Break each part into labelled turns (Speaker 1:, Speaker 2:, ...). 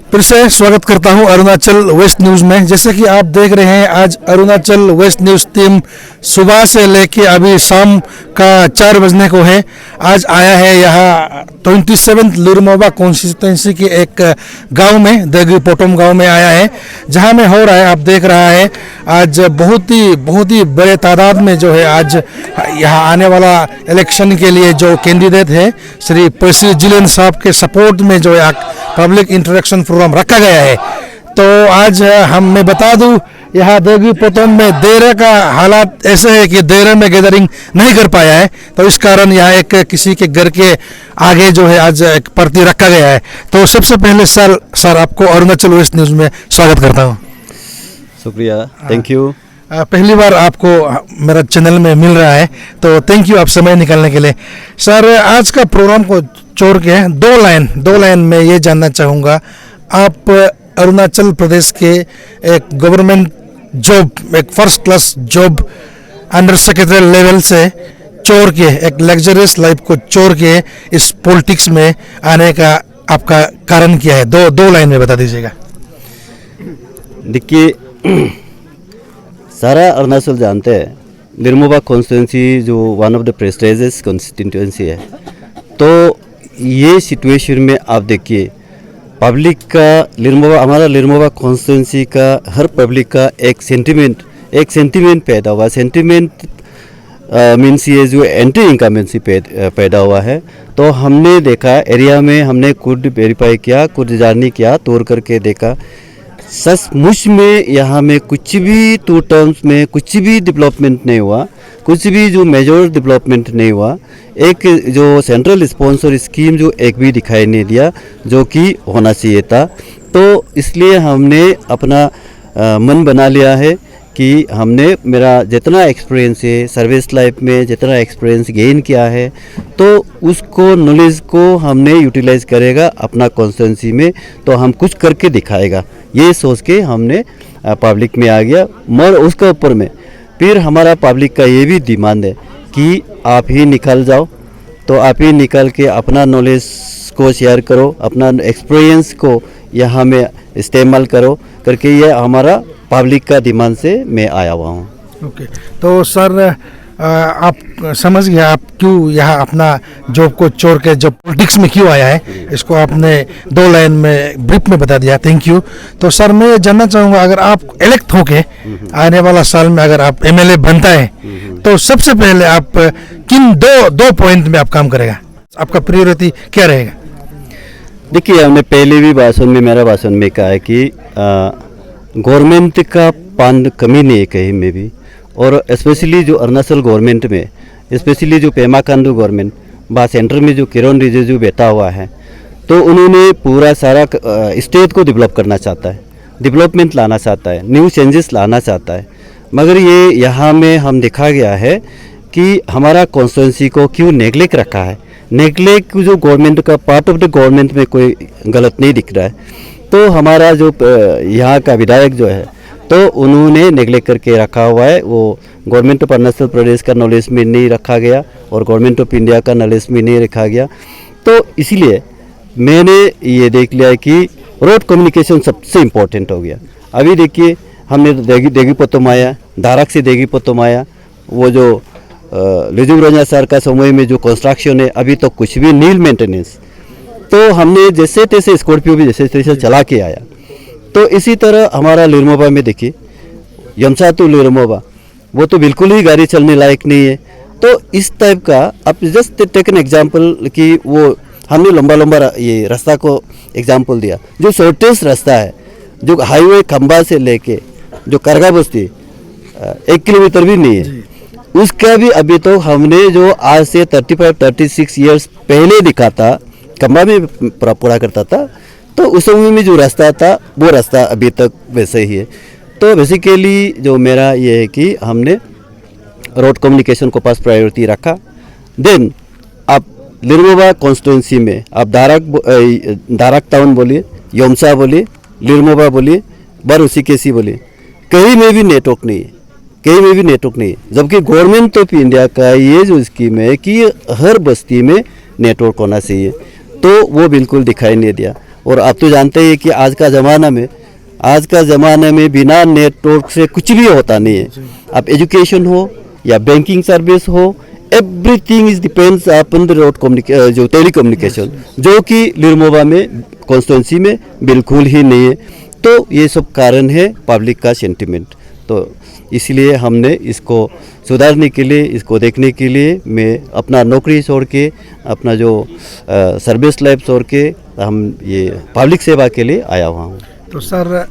Speaker 1: फिर से स्वागत करता हूं अरुणाचल वेस्ट न्यूज़ में। जैसे कि आप देख रहे हैं, आज अरुणाचल वेस्ट न्यूज़ टीम सुबह से लेके अभी शाम का 4 बजने को है। आज आया है यहाँ 27 लिरमोबा कॉन्स्टिट्यूंसी के एक गांव में, देगी पोटम गांव में आया है, जहां में हो रहा है। आप देख रहा है आज बहुत ही बड़े तादाद में जो है आज यहाँ आने वाला इलेक्शन के लिए जो कैंडिडेट है श्री पर्सी जिलेन साहब के सपोर्ट में जो है पब्लिक इंटरेक्शन प्रोग्राम रखा गया है। तो आज मैं बता दूं, यहाँ देगी पोटम में देर का हालात ऐसे है कि देर में गैदरिंग नहीं कर पाया है, तो इस कारण यहाँ एक किसी के घर के आगे जो है आज एक पार्टी रखा गया है। तो सबसे पहले सर आपको अरुणाचल वेस्ट न्यूज़ में स्वागत करता हूँ।
Speaker 2: शुक्रिया, थैंक यू।
Speaker 1: पहली बार आपको मेरा चैनल में मिल रहा है, तो थैंक यू आप समय निकालने के लिए। सर, आज का प्रोग्राम को छोड़ के दो लाइन में ये जानना चाहूँगा, आप अरुणाचल प्रदेश के एक गवर्नमेंट जॉब, एक first class job under secretary level से छोड़ के, एक लग्जरियस लाइफ को छोड़ के इस पॉलिटिक्स में आने का आपका कारण क्या है? दो लाइन में बता दीजिएगा।
Speaker 2: देखिए, सारा अरुणाचल जानते हैं लिरमोबा कॉन्स्टिट्यूंसी जो one of the prestigious constituency है। तो ये सिचुएशन में आप देखिए, पब्लिक का हमारा लिरमोबा कॉन्स्टिट्यूंसी का हर पब्लिक का एक सेंटिमेंट पैदा हुआ। सेंटिमेंट मीन्स ये जो एंटी इनकमेंसी पैदा हुआ है। तो हमने देखा एरिया में, हमने खुद वेरीफाई किया, खुद जर्नी किया, तोड़ करके देखा, सचमुच में यहाँ में कुछ भी 2 टर्म्स में कुछ भी डेवलपमेंट नहीं हुआ, कुछ भी जो मेजर डेवलपमेंट नहीं हुआ। एक जो सेंट्रल स्पॉन्सर स्कीम जो एक भी दिखाई नहीं दिया, जो कि होना चाहिए था। तो इसलिए हमने अपना मन बना लिया है कि हमने मेरा जितना एक्सपीरियंस है सर्विस लाइफ में, जितना एक्सपीरियंस गेन किया है, तो उसको नॉलेज को हमने यूटिलाइज करेगा अपना कॉन्स्टिट्यूंसी में, तो हम कुछ करके दिखाएगा। ये सोच के हमने पब्लिक में आ गया। मगर उसके ऊपर में फिर हमारा पब्लिक का ये भी डिमांड है कि आप ही निकल जाओ, तो आप ही निकल के अपना नॉलेज को शेयर करो, अपना एक्सपीरियंस को यहाँ में इस्तेमाल करो करके, ये हमारा पब्लिक का डिमांड से मैं आया हुआ हूँ।
Speaker 1: ओके, तो सर आप समझ गया आप क्यों यहाँ अपना जॉब को छोड़ के जो पॉलिटिक्स में क्यों आया है, इसको आपने 2 लाइन में ब्रीफ में बता दिया, थैंक यू। तो सर, मैं जानना चाहूँगा, अगर आप इलेक्ट होके आने वाला साल में अगर आप एमएलए बनता है, तो सबसे पहले आप किन दो पॉइंट में आप काम करेगा, आपका प्रायोरिटी क्या रहेगा?
Speaker 2: देखिए, हमने पहले भी मेरा भाषण में कहा है कि गवर्नमेंट का फंड कमी नहीं है कहीं में भी, और स्पेशली जो अरुणाचल गवर्नमेंट में, स्पेशली जो पेमा खांडू गवर्नमेंट बा सेंटर में जो किरण रिजिजू बैठा हुआ है, तो उन्होंने पूरा सारा स्टेट को डेवलप करना चाहता है, डेवलपमेंट लाना चाहता है, न्यू चेंजेस लाना चाहता है। मगर ये यहाँ में हम देखा गया है कि हमारा कॉन्स्टिट्यूंसी को क्यों नेगलेक्ट रखा है। नेगलेक्ट जो गवर्नमेंट का पार्ट ऑफ द गवर्नमेंट में कोई गलत नहीं दिख रहा है। तो हमारा जो यहाँ का विधायक जो है, तो उन्होंने नेगलेक्ट करके रखा हुआ है। वो गवर्नमेंट ऑफ अरुणाचल प्रदेश का नॉलेज में नहीं रखा गया और गवर्नमेंट ऑफ इंडिया का नॉलेज में नहीं रखा गया। तो इसलिए मैंने ये देख लिया कि रोड कम्युनिकेशन सबसे इम्पोर्टेंट हो गया। अभी देखिए, हमने देगी पोतम आया, दारक से देगी पोतम आया, वो जो लिजुम रंजा सर का समय में जो कंस्ट्रक्शन है, अभी तो कुछ भी नील मेंटेनेंस। तो हमने जैसे तैसे स्कॉर्पियो भी जैसे तैसे चला के आया। तो इसी तरह हमारा लिरमोबा में देखिए, यमसा तो लिरमोबा वो तो बिल्कुल ही गाड़ी चलने लायक नहीं है। तो इस टाइप का अब जस्ट टेक एन एग्जाम्पल कि वो हमने लंबा ये रास्ता को एग्जाम्पल दिया, जो शॉर्टेस्ट रास्ता है, जो हाईवे खंबा से लेके जो करगा बस्ती 1 किलोमीटर भी नहीं है, उसका भी अभी तो हमने जो आज से 35-36 ईयर्स पहले दिखा था, खंबा में पूरा करता था, तो उस समय में जो रास्ता था वो रास्ता अभी तक वैसे ही है। तो बेसिकली जो मेरा ये है कि हमने रोड कम्युनिकेशन को पास प्रायोरिटी रखा। देन आप लिरमोबा कॉन्स्टिट्यूंसी में आप दारक टाउन बोलिए, योमसा बोलिए, लिरमोबा बोलिए, बारूसिकेसी बोलिए, कहीं में भी नेटवर्क नहीं है, कहीं में भी नेटवर्क नहीं है। जबकि गवर्नमेंट ऑफ इंडिया का ये जो स्कीम है कि हर बस्ती में नेटवर्क होना चाहिए, तो वो बिल्कुल दिखाई नहीं दिया। और आप तो जानते हैं कि आज का ज़माना में बिना नेटवर्क से कुछ भी होता नहीं है। आप एजुकेशन हो या बैंकिंग सर्विस हो, everything is depends upon the road जो टेलीकम्युनिकेशन, जो कि लिरमोबा में कॉन्स्टिट्यूंसी में बिल्कुल ही नहीं है। तो ये सब कारण है पब्लिक का सेंटिमेंट। तो इसलिए हमने इसको सुधारने के लिए, इसको देखने के लिए मैं अपना नौकरी छोड़ के, अपना जो सर्विस लाइफ छोड़ के हम ये पब्लिक सेवा के लिए आया हुआ हूँ।
Speaker 1: तो सर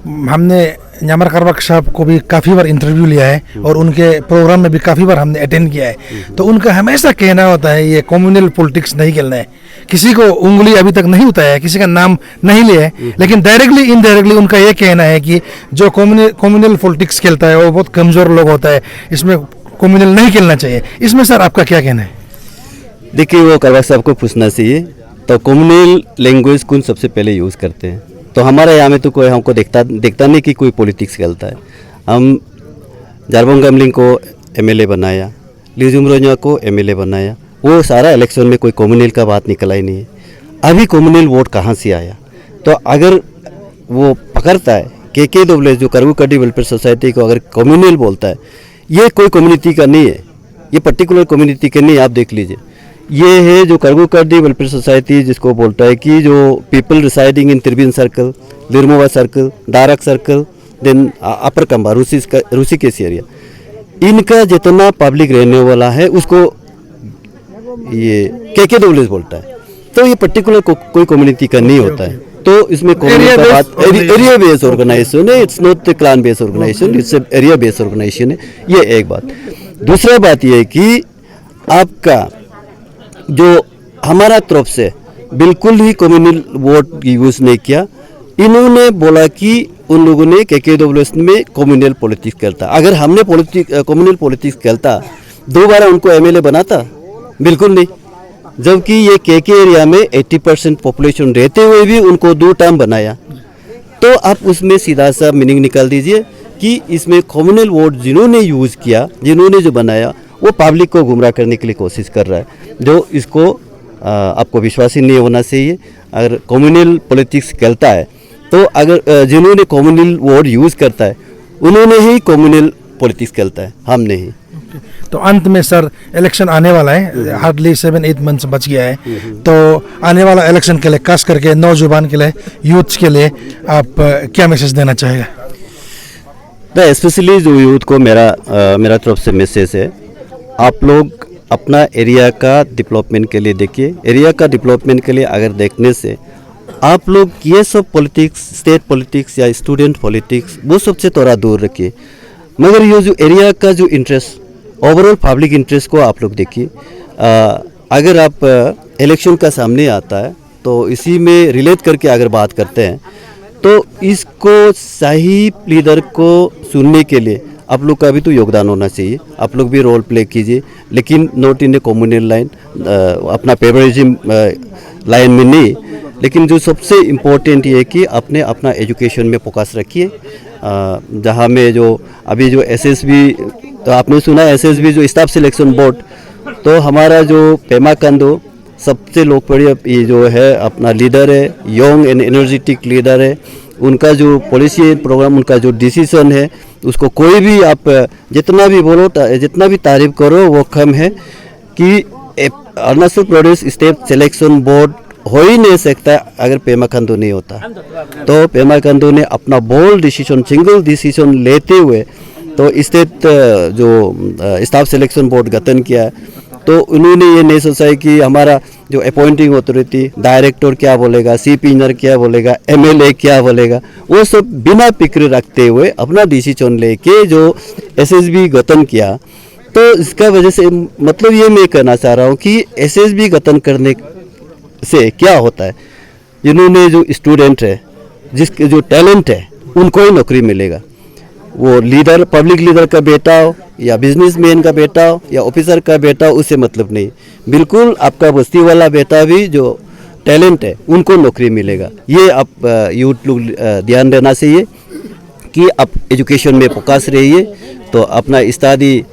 Speaker 1: हमने न्यामर करवक साहब को भी काफ़ी बार इंटरव्यू लिया है और उनके प्रोग्राम में भी काफ़ी बार हमने अटेंड किया है। तो उनका हमेशा कहना होता है ये कम्युनल पॉलिटिक्स नहीं खेलना है। किसी को उंगली अभी तक नहीं उठाया है, किसी का नाम नहीं लिया है, लेकिन डायरेक्टली इनडायरेक्टली उनका ये कहना है कि जो कम्युनल पॉलिटिक्स खेलता है वो बहुत कमज़ोर लोग होता है, इसमें कम्युनल नहीं खेलना चाहिए। इसमें सर आपका क्या कहना है?
Speaker 2: देखिए, वो करवक साहब को पूछना चाहिए। तो कम्युनल लैंग्वेज कौन सबसे पहले यूज़ करते हैं? तो हमारे यहाँ में तो कोई हमको देखता नहीं कि कोई पॉलिटिक्स खेलता है। हम जारबोंग गमलिंग को एमएलए बनाया, लीजुमरोजा को एमएलए बनाया, वो सारा इलेक्शन में कोई कम्युनल का बात निकला ही नहीं है। अभी कम्युनल वोट कहाँ से आया? तो अगर वो पकड़ता है KKWS जो करवू कड्डी वेलफेयर सोसाइटी को अगर कम्युनल बोलता है, ये कोई कम्युनिटी का नहीं है, ये पर्टिकुलर कम्युनिटी का नहीं है। आप देख लीजिए, ये है जो करवू कड्डी वेलफेयर सोसाइटी जिसको बोलता है कि जो पीपल रिसाइडिंग इन त्रिवेन सर्कल, लिरमोबा सर्कल, दारक सर्कल, देन अपर कंबा, ऋषिकेश एरिया, इनका जितना पब्लिक रहने वाला है उसको ये KKWS बोलता है। तो ये पर्टिकुलर कोई कम्युनिटी का नहीं होता है। तो इसमें एरिया बेस्ड ऑर्गेनाइजेशन है, it's not clan based organisation, it's area based organisation है। ये एक बात। दूसरा बात ये है कि आपका जो हमारा तरफ से बिल्कुल ही कम्युनल वोट यूज़ नहीं किया। इन्होंने बोला कि उन लोगों ने KKWS में कम्युनल पॉलिटिक्स खेलता। अगर हमने कम्युनल पॉलिटिक्स खेलता, दोबारा उनको एमएलए बनाता? बिल्कुल नहीं। जबकि ये KK एरिया में 80% पॉपुलेशन रहते हुए भी उनको 2 टर्म बनाया। तो आप उसमें सीधा सा मीनिंग निकाल दीजिए कि इसमें कम्युनल वोट जिन्होंने यूज़ किया, जिन्होंने जो बनाया, वो पब्लिक को गुमराह करने के लिए कोशिश कर रहा है। जो इसको आपको विश्वास ही नहीं होना चाहिए। अगर कम्युनल पॉलिटिक्स खेलता है तो अगर जिन्होंने कम्युनल वोट यूज़ करता है उन्होंने ही कम्युनल पॉलिटिक्स खेलता है, हम नहीं।
Speaker 1: तो अंत में सर इलेक्शन आने वाला है, हार्डली 7-8 मंथ्स बच गया है। तो आने वाला इलेक्शन के लिए खास करके नौजवान के लिए, यूथ के लिए आप क्या मैसेज देना चाहेगा?
Speaker 2: स्पेशली जो यूथ को मेरा तरफ से मैसेज है, आप लोग अपना एरिया का डेवलपमेंट के लिए देखिए। एरिया का डेवलपमेंट के लिए अगर देखने से आप लोग ये सब पॉलिटिक्स, स्टेट पॉलिटिक्स या स्टूडेंट पॉलिटिक्स, वो सबसे थोड़ा दूर रखिए। मगर ये जो एरिया का जो इंटरेस्ट, ओवरऑल पब्लिक इंटरेस्ट को आप लोग देखिए। अगर आप इलेक्शन का सामने आता है तो इसी में रिलेट करके अगर बात करते हैं तो इसको सही लीडर को सुनने के लिए आप लोग का भी तो योगदान होना चाहिए। आप लोग भी रोल प्ले कीजिए, लेकिन not in A communal line, अपना फेवरिज्म लाइन में नहीं। लेकिन जो सबसे इम्पोर्टेंट ये है कि अपना एजुकेशन में फोकस रखिए। जहाँ में जो अभी जो SSB, तो आपने सुना है SSB जो स्टाफ सिलेक्शन बोर्ड, तो हमारा जो पेमा कंदो सबसे लोकप्रिय ये जो है अपना लीडर है, यंग एंड एनर्जेटिक लीडर है। उनका जो पॉलिसी प्रोग्राम, उनका जो डिसीजन है, उसको कोई भी आप जितना भी बोलो, जितना भी तारीफ करो वो कम है। कि Arunachal Pradesh state selection board हो ही नहीं सकता अगर पेमा खांडू नहीं होता। तो पेमा खांडू ने अपना बोल्ड डिसीजन, सिंगल डिसीजन लेते हुए तो स्टेट जो स्टाफ सिलेक्शन बोर्ड गठन किया है। तो उन्होंने ये नहीं सोचा कि हमारा जो अपॉइंटिंग अथॉरिटी, डायरेक्टर क्या बोलेगा, CP इंजीनियर क्या बोलेगा, MLA क्या बोलेगा, वो सब बिना फिक्र रखते हुए अपना डिसीजन लेके जो SSB गठन किया। तो इसका वजह से मतलब ये मैं कहना चाह रहा हूँ कि SSB गठन करने से क्या होता है, जिन्होंने जो स्टूडेंट है, जिसके जो टैलेंट है, उनको ही नौकरी मिलेगा। वो लीडर, पब्लिक लीडर का बेटा हो या बिजनेसमैन का बेटा हो या ऑफिसर का बेटा हो, उससे मतलब नहीं। बिल्कुल आपका बस्ती वाला बेटा भी जो टैलेंट है उनको नौकरी मिलेगा। ये आप यूथ लोग ध्यान देना चाहिए कि आप एजुकेशन में फोकस रहिए। तो अपना स्टडी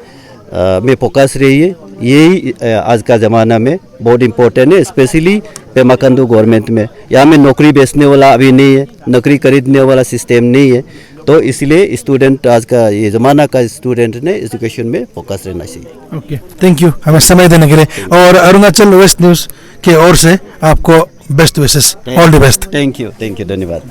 Speaker 2: में फोकस रही है। यही आज का ज़माना में बहुत इम्पोर्टेंट है, स्पेशली पेमा खांडू गवर्नमेंट में। यहाँ में नौकरी बेचने वाला अभी नहीं है, नौकरी खरीदने वाला सिस्टम नहीं है, तो इसलिए स्टूडेंट, आज का ये ज़माना का स्टूडेंट ने एजुकेशन में फोकस रहना चाहिए।
Speaker 1: ओके, थैंक यू हमें समय देने के लिए, और अरुणाचल वेस्ट न्यूज़ की ओर से आपको best wishes, all the best.
Speaker 2: Thank you, धन्यवाद।